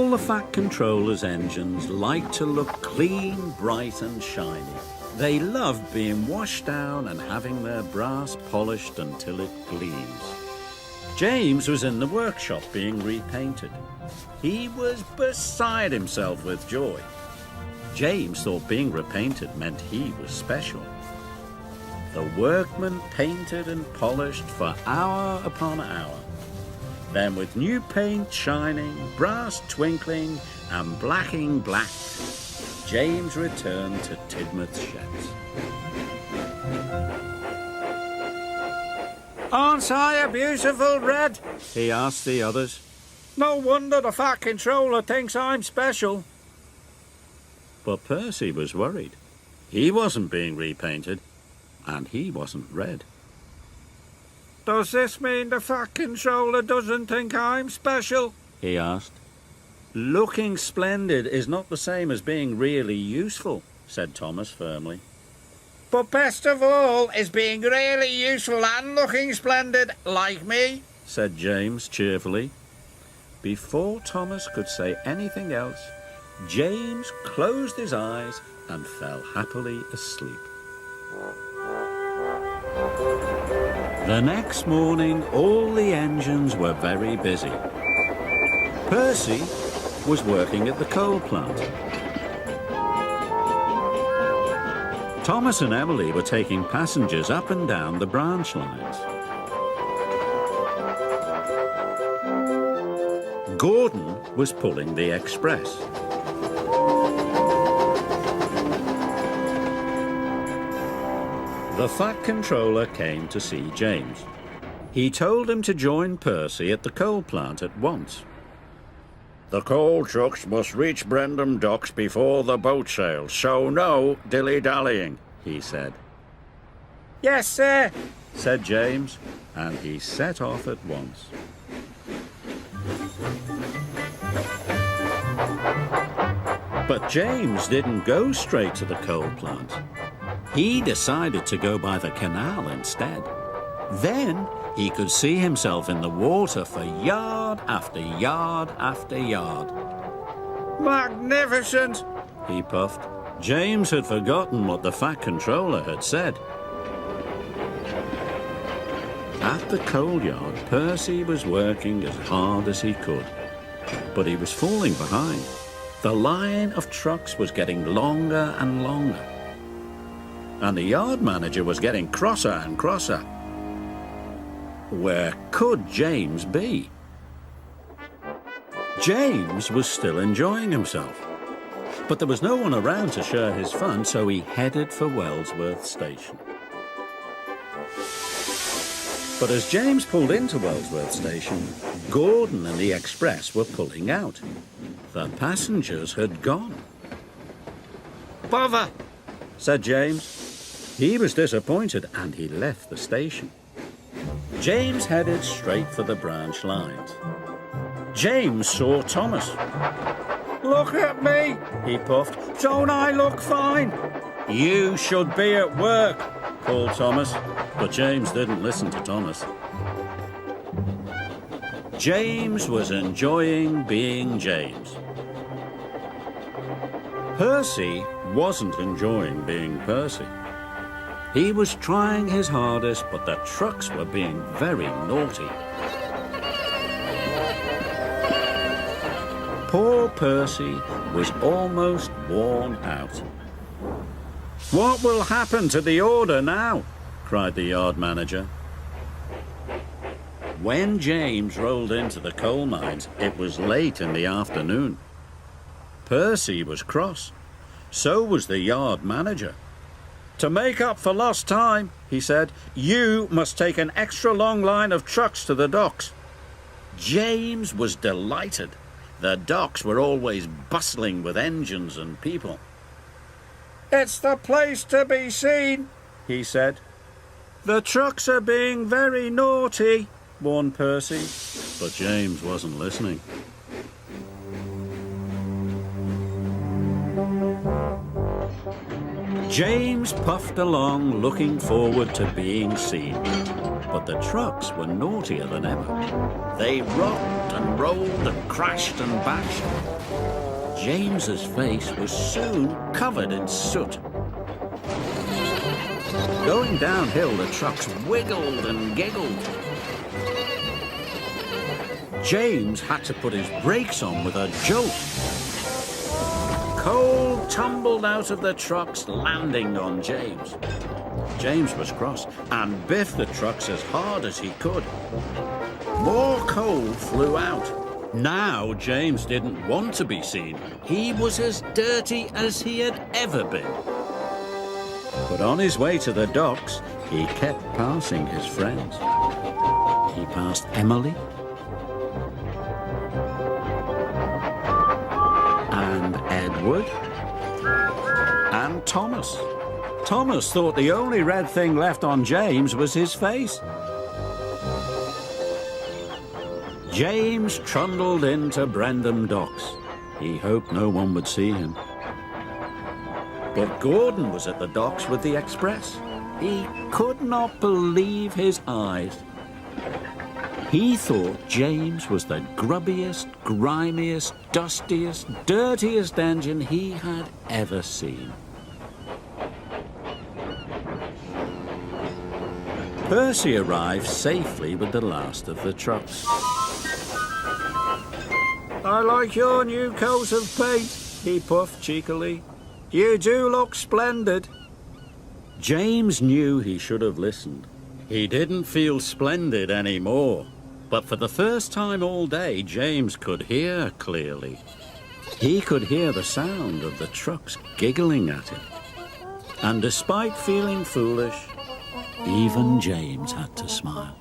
All the Fat Controller's engines like to look clean, bright and shiny. They love being washed down and having their brass polished until it gleams. James was in the workshop being repainted. He was beside himself with joy. James thought being repainted meant he was special. The workmen painted and polished for hour upon hour. Then with new paint shining, brass twinkling and blacking black, James returned to Tidmouth's sheds. "Aren't I a beautiful red?" he asked the others. "No wonder the Fat Controller thinks I'm special." But Percy was worried. He wasn't being repainted, and he wasn't red. "Does this mean the Fat Controller doesn't think I'm special?" he asked. "Looking splendid is not the same as being really useful," said Thomas firmly. "But best of all is being really useful and looking splendid, like me," said James cheerfully. Before Thomas could say anything else, James closed his eyes and fell happily asleep. The next morning, all the engines were very busy. Percy was working at the coal plant. Thomas and Emily were taking passengers up and down the branch lines. Gordon was pulling the express. The Fat Controller came to see James. He told him to join Percy at the coal plant at once. "The coal trucks must reach Brendam docks before the boat sails, so no dilly-dallying," he said. "Yes, sir," said James, and he set off at once. But James didn't go straight to the coal plant. He decided to go by the canal instead. Then he could see himself in the water for yard after yard after yard. "Magnificent!" he puffed. James had forgotten what the Fat Controller had said. At the coal yard, Percy was working as hard as he could, but he was falling behind. The line of trucks was getting longer and longer, and the yard manager was getting crosser and crosser. Where could James be? James was still enjoying himself, but there was no one around to share his fun, so he headed for Wellsworth Station. But as James pulled into Wellsworth Station, Gordon and the express were pulling out. The passengers had gone. "Bother!" said James. He was disappointed and he left the station. James headed straight for the branch lines. James saw Thomas. "Look at me," he puffed. "Don't I look fine?" "You should be at work," called Thomas, but James didn't listen to Thomas. James was enjoying being James. Percy wasn't enjoying being Percy. He was trying his hardest, but the trucks were being very naughty. Poor Percy was almost worn out. "What will happen to the order now?" cried the yard manager. When James rolled into the coal mines, it was late in the afternoon. Percy was cross. So was the yard manager. "To make up for lost time," he said, "you must take an extra long line of trucks to the docks." James was delighted. The docks were always bustling with engines and people. "It's the place to be seen," he said. "The trucks are being very naughty," warned Percy, but James wasn't listening. James puffed along looking forward to being seen, But the trucks were naughtier than ever. They rocked and rolled and crashed and bashed. James's face was soon covered in soot. Going downhill, the trucks wiggled and giggled. James had to put his brakes on with a jolt. Coal tumbled out of the trucks, landing on James. James was cross and biffed the trucks as hard as he could. More coal flew out. Now James didn't want to be seen. He was as dirty as he had ever been. But on his way to the docks, he kept passing his friends. He passed Emily and Edward and Thomas. Thomas thought the only red thing left on James was his face. James trundled into Brendam Docks. He hoped no one would see him. But Gordon was at the docks with the express. He could not believe his eyes. He thought James was the grubbiest, grimiest, dustiest, dirtiest engine he had ever seen. Percy arrived safely with the last of the trucks. "I like your new coat of paint," he puffed cheekily. "You do look splendid." James knew he should have listened. He didn't feel splendid anymore. But for the first time all day, James could hear clearly. He could hear the sound of the trucks giggling at him. And despite feeling foolish, even James had to smile.